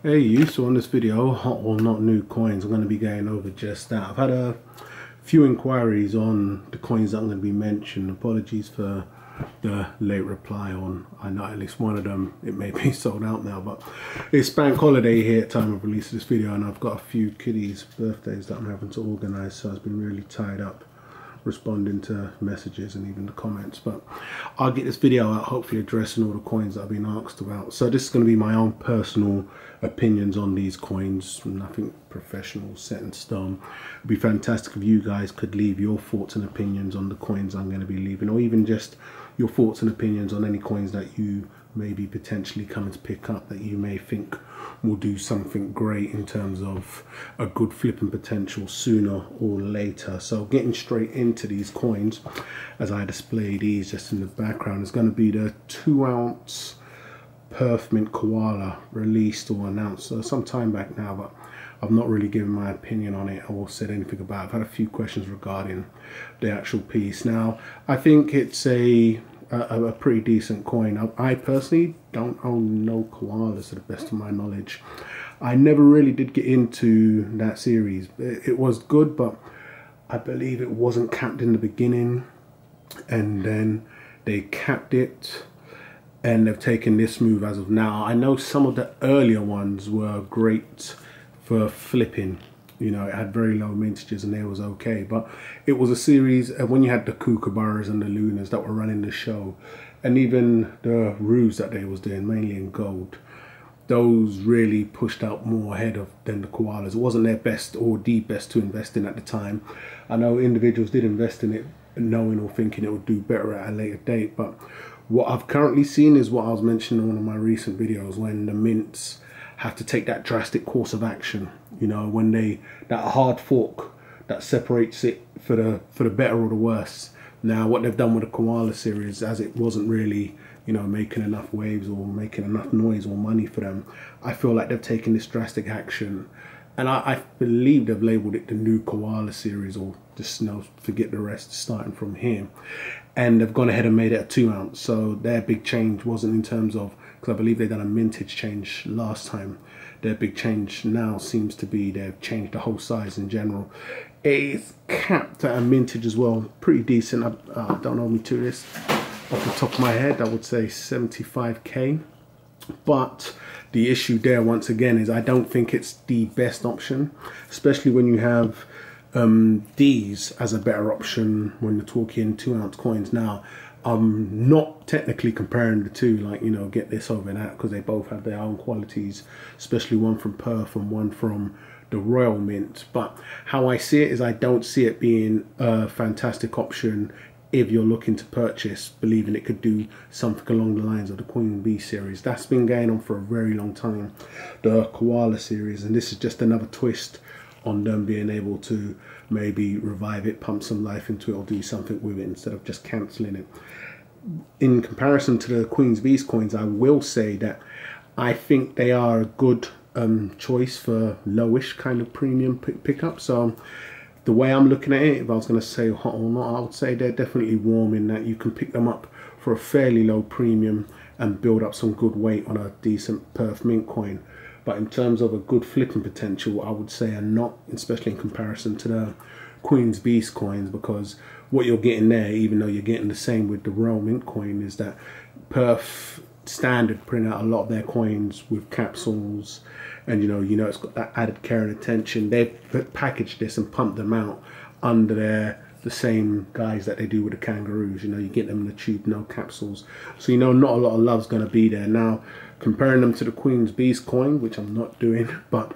Hey you, so on this video, hot or not new coins, I'm going to be going over just that. I've had a few inquiries on the coins that I'm going to be mentioning. Apologies for the late reply on, I know at least one of them, it may be sold out now, but it's bank holiday here at time of release of this video, and I've got a few kiddies' birthdays that I'm having to organise, so I've been really tied up responding to messages and even the comments. But I'll get this video out hopefully addressing all the coins that I've been asked about. So this is going to be my own personal opinions on these coins, nothing professional set in stone. It'd be fantastic if you guys could leave your thoughts and opinions on the coins I'm going to be leaving, or even just your thoughts and opinions on any coins that you may be potentially coming to pick up that you may think will do something great in terms of a good flipping potential sooner or later. So getting straight into these coins, as I display these just in the background, is going to be the 2-ounce Perth Mint Koala, released or announced some time back now, but I've not really given my opinion on it or said anything about it. I've had a few questions regarding the actual piece. Now, I think it's a pretty decent coin. I personally don't own no koalas to the best of my knowledge. I never really did get into that series. It was good, but I believe it wasn't capped in the beginning, and then they capped it, and they've taken this move as of now. I know some of the earlier ones were great for flipping. You know, it had very low mintages and they was okay, but it was a series when you had the kookaburras and the lunas that were running the show, and even the roos that they was doing mainly in gold, those really pushed out more ahead of than the koalas. It wasn't their best or the best to invest in at the time. I know individuals did invest in it knowing or thinking it would do better at a later date, but what I've currently seen is what I was mentioning in one of my recent videos, when the mints have to take that drastic course of action. You know, when that hard fork that separates it for the better or the worse. Now, what they've done with the koala series, as it wasn't really, you know, making enough waves or making enough noise or money for them, I feel like they've taken this drastic action, and I believe they've labeled it the new koala series, or just, you know, forget the rest, starting from here. And they've gone ahead and made it a 2-ounce. So their big change wasn't in terms of, because I believe they've done a mintage change last time. Their big change now seems to be they've changed the whole size in general. It's capped at a mintage as well, pretty decent. Don't hold me to this off the top of my head, I would say 75k. But the issue there once again is I don't think it's the best option, especially when you have these as a better option when you're talking 2-ounce coins. Now, I'm not technically comparing the two, like, you know, get this over that, because they both have their own qualities, especially one from Perth and one from the Royal Mint. But how I see it is I don't see it being a fantastic option if you're looking to purchase, believing it could do something along the lines of the Queen Bee series. That's been going on for a very long time, the Koala series, and this is just another twist on them being able to maybe revive it, pump some life into it, or do something with it instead of just cancelling it. In comparison to the Queen's Beast coins, I will say that I think they are a good choice for lowish kind of premium pickup. So the way I'm looking at it, if I was going to say hot or not, I would say they're definitely warm in that you can pick them up for a fairly low premium and build up some good weight on a decent Perth Mint coin. But in terms of a good flipping potential, I would say are not, especially in comparison to the Queen's Beast coins, because what you're getting there, even though you're getting the same with the Royal Mint coin, is that Perth Standard print out a lot of their coins with capsules, and you know it's got that added care and attention. They've packaged this and pumped them out under the same guys that they do with the kangaroos. You know, you get them in the tube, no capsules, so you know not a lot of love's going to be there. Now, comparing them to the Queen's Beast coin, which I'm not doing, but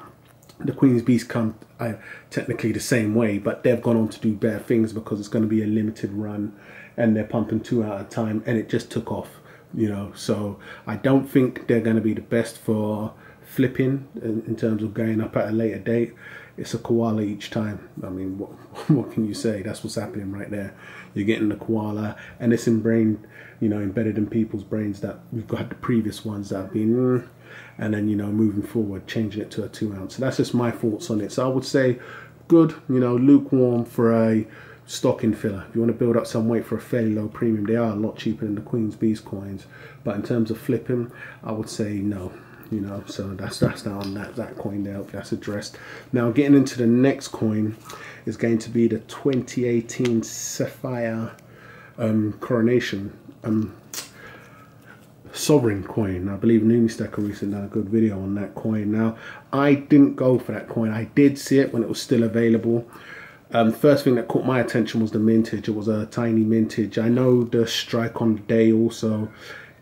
the Queen's Beast come technically the same way, but they've gone on to do better things because it's going to be a limited run and they're pumping 2 out at a time, and it just took off, you know. So I don't think they're going to be the best for flipping in terms of going up at a later date. It's a koala each time. I mean, what can you say? That's what's happening right there. You're getting the koala, and it's embedded in people's brains that we've got the previous ones that have been, and then, you know, moving forward, changing it to a 2-ounce. So that's just my thoughts on it. So I would say good, you know, lukewarm for a stocking filler. If you want to build up some weight for a fairly low premium, they are a lot cheaper than the Queen's Beast coins. But in terms of flipping, I would say no. you know. So that's down that coin there. That's addressed. Now getting into the next coin is going to be the 2018 Sapphire Coronation Sovereign coin. I believe Numistacker recently done a good video on that coin. Now I didn't go for that coin. I did see it when it was still available. First thing that caught my attention was the mintage. It was a tiny mintage. I know the strike on the day also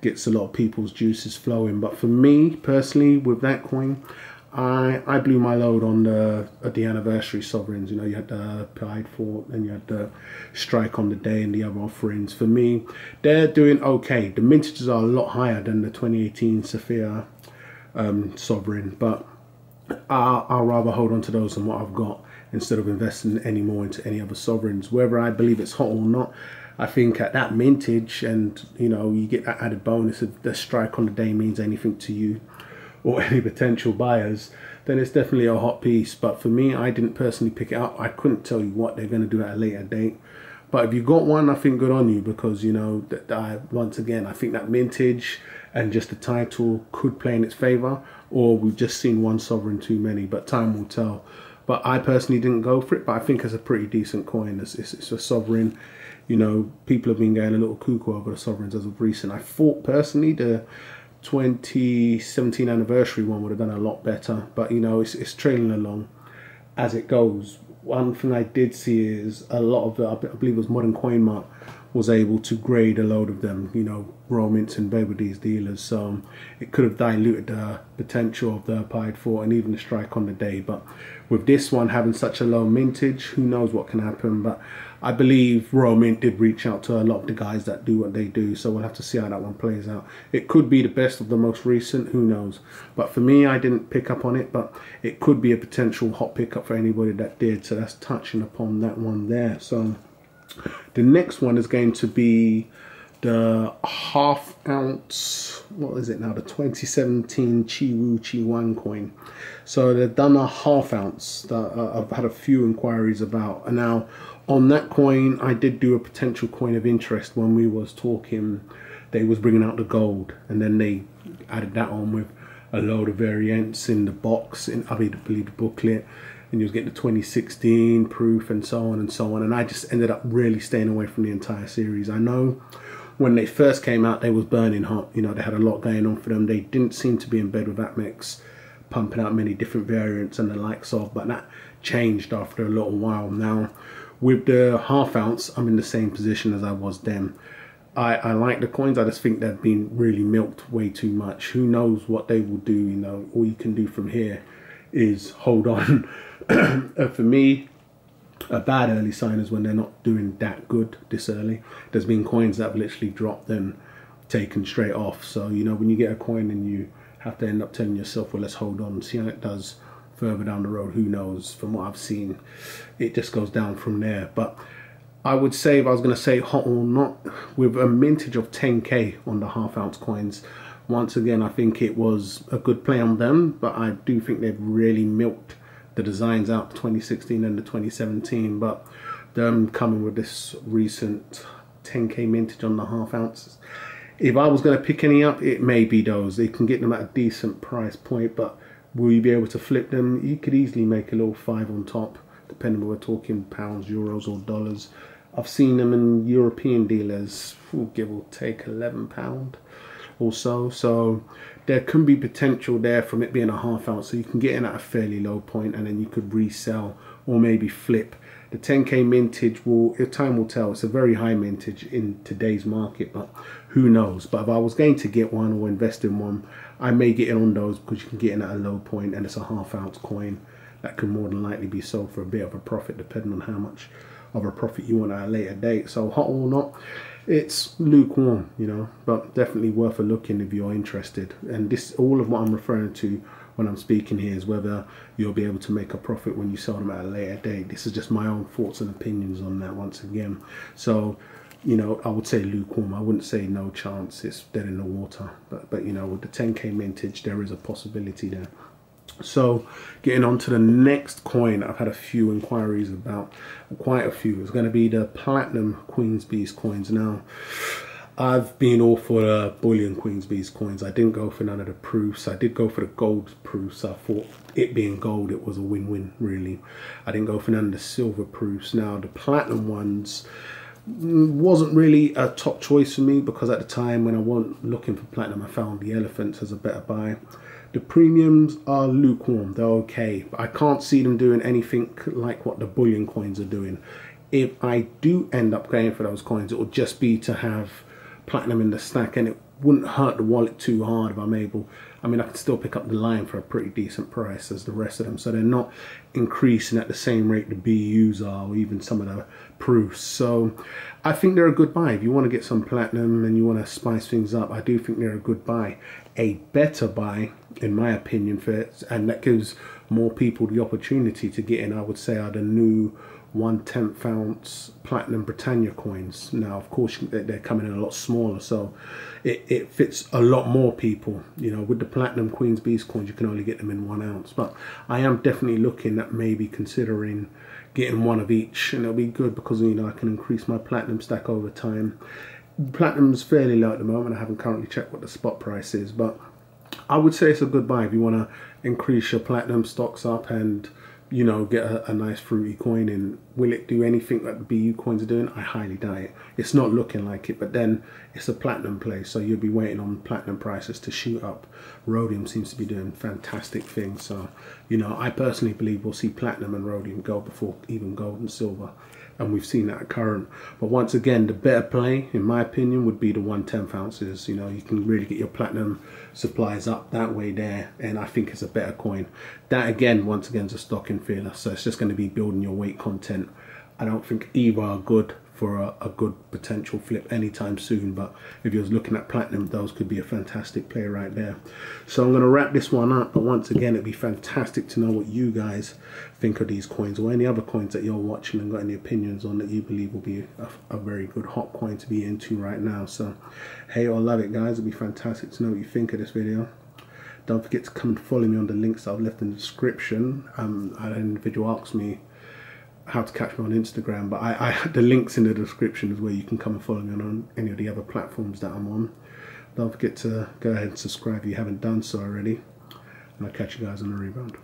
gets a lot of people's juices flowing, but for me personally, with that coin, I blew my load on the anniversary sovereigns. You know, you had the Pied Fort and you had the strike on the day and the other offerings. For me, they're doing okay. The mintages are a lot higher than the 2018 Sapphire sovereign, but I'll rather hold on to those than what I've got, instead of investing any more into any other sovereigns. Whether I believe it's hot or not, I think at that mintage, and you know, you get that added bonus if the strike on the day means anything to you or any potential buyers, then it's definitely a hot piece. But for me, I didn't personally pick it up. I couldn't tell you what they're going to do at a later date. But if you got one, I think good on you, because you know that once again, I think that mintage and just the title could play in its favor, or we've just seen one sovereign too many, but time will tell. But I personally didn't go for it, but I think it's a pretty decent coin. It's a sovereign. You know, people have been going a little cuckoo over the sovereigns as of recent. I thought personally the 2017 anniversary one would have done a lot better, but you know, it's trailing along as it goes. One thing I did see is a lot of the, I believe it was Modern Coin Mart, was able to grade a load of them, you know, raw mints and bed with these dealers. So it could have diluted the potential of the Pied Fort and even the strike on the day. But with this one having such a low mintage, who knows what can happen. But I believe Royal Mint did reach out to a lot of the guys that do what they do, so we'll have to see how that one plays out. It could be the best of the most recent, who knows. But for me, I didn't pick up on it, but it could be a potential hot pickup for anybody that did. So that's touching upon that one there. So the next one is going to be the half ounce, what is it now, the 2017 Chiwu Chi1 coin. So they've done a half ounce that I've had a few inquiries about. And now on that coin, I did do a potential coin of interest when we was talking. They was bringing out the gold, and then they added that on with a load of variants in the box, in I believe the booklet, and you was getting the 2016 proof and so on and so on. And I just ended up really staying away from the entire series. I know when they first came out, they was burning hot. You know, they had a lot going on for them. They didn't seem to be in bed with APMEX pumping out many different variants and the likes of, but that changed after a little while. Now with the half ounce, I'm in the same position as I was then. I like the coins. I just think they've been really milked way too much. Who knows what they will do? You know, all you can do from here is hold on. For me, a bad early sign is when they're not doing that good this early. There's been coins that have literally dropped and taken straight off. So you know, when you get a coin and you have to end up telling yourself, well, let's hold on, see how it does further down the road. Who knows? From what I've seen, it just goes down from there. But I would say, if I was going to say hot or not, with a mintage of 10k on the half ounce coins, once again, I think it was a good play on them, but I do think they've really milked the designs out, the 2016 and the 2017. But them coming with this recent 10k mintage on the half ounces, if I was going to pick any up, it may be those. They can get them at a decent price point, but will you be able to flip them? You could easily make a little 5 on top, depending on whether we're talking pounds, euros or dollars. I've seen them in European dealers, give or take £11 or so. So there can be potential there from it being a half ounce. So you can get in at a fairly low point and then you could resell or maybe flip. The 10k mintage, time will tell. It's a very high mintage in today's market, but who knows. But if I was going to get one or invest in one, I may get in on those, because you can get in at a low point and it's a half ounce coin that can more than likely be sold for a bit of a profit, depending on how much of a profit you want at a later date. So hot or not, it's lukewarm, you know, but definitely worth a look in if you're interested. And this, all of what I'm referring to when I'm speaking here, is whether you'll be able to make a profit when you sell them at a later date. This is just my own thoughts and opinions on that once again. So, you know, I would say lukewarm. I wouldn't say no chance, it's dead in the water. But you know, with the 10k mintage, there is a possibility there. So getting on to the next coin, I've had a few inquiries about, quite a few. It's going to be the Platinum Queen's Beast coins. Now, I've been all for the bullion Queen's Bees coins. I didn't go for none of the proofs. I did go for the gold proofs. I thought it being gold, it was a win-win, really. I didn't go for none of the silver proofs. Now, the platinum ones wasn't really a top choice for me, because at the time when I wasn't looking for platinum, I found the elephants as a better buy. The premiums are lukewarm. They're okay, but I can't see them doing anything like what the bullion coins are doing. If I do end up going for those coins, it will just be to have platinum in the stack, and it wouldn't hurt the wallet too hard if I'm able. I mean, I can still pick up the line for a pretty decent price as the rest of them, so they're not increasing at the same rate the BUs are, or even some of the proofs. So I think they're a good buy. If you want to get some platinum and you want to spice things up, I do think they're a good buy. A better buy, in my opinion, for it, and that gives more people the opportunity to get in, I would say, are the new 1/10 ounce platinum Britannia coins. Now, of course, they're coming in a lot smaller, so it fits a lot more people. You know, with the platinum Queen's Bees coins, you can only get them in 1 ounce. But I am definitely looking at maybe considering getting one of each, and it'll be good because, you know, I can increase my platinum stack over time. Platinum's fairly low at the moment. I haven't currently checked what the spot price is, but I would say it's a good buy if you want to increase your platinum stocks up and, you know, get a nice fruity coin in. Will it do anything that the BU coins are doing? I highly doubt it. It's not looking like it, but then it's a platinum play, so you'll be waiting on platinum prices to shoot up. Rhodium seems to be doing fantastic things, so, you know, I personally believe we'll see platinum and rhodium go before even gold and silver, and we've seen that at current. But once again, the better play, in my opinion, would be the 1/10 ounces. You know, you can really get your platinum supplies up that way there, and I think it's a better coin. That again, once again, is a stocking filler, so it's just going to be building your weight content. I don't think either are good for a good potential flip anytime soon, but if you're looking at platinum, those could be a fantastic play right there. So I'm going to wrap this one up, but once again, it'd be fantastic to know what you guys think of these coins, or any other coins that you're watching and got any opinions on that you believe will be a very good hot coin to be into right now. So hate or love it, guys. It'd be fantastic to know what you think of this video. Don't forget to come and follow me on the links that I've left in the description. I had an individual ask me how to catch me on Instagram, but the links in the description is where you can come and follow me on any of the other platforms that I'm on. Don't forget to go ahead and subscribe if you haven't done so already, and I'll catch you guys on the rebound.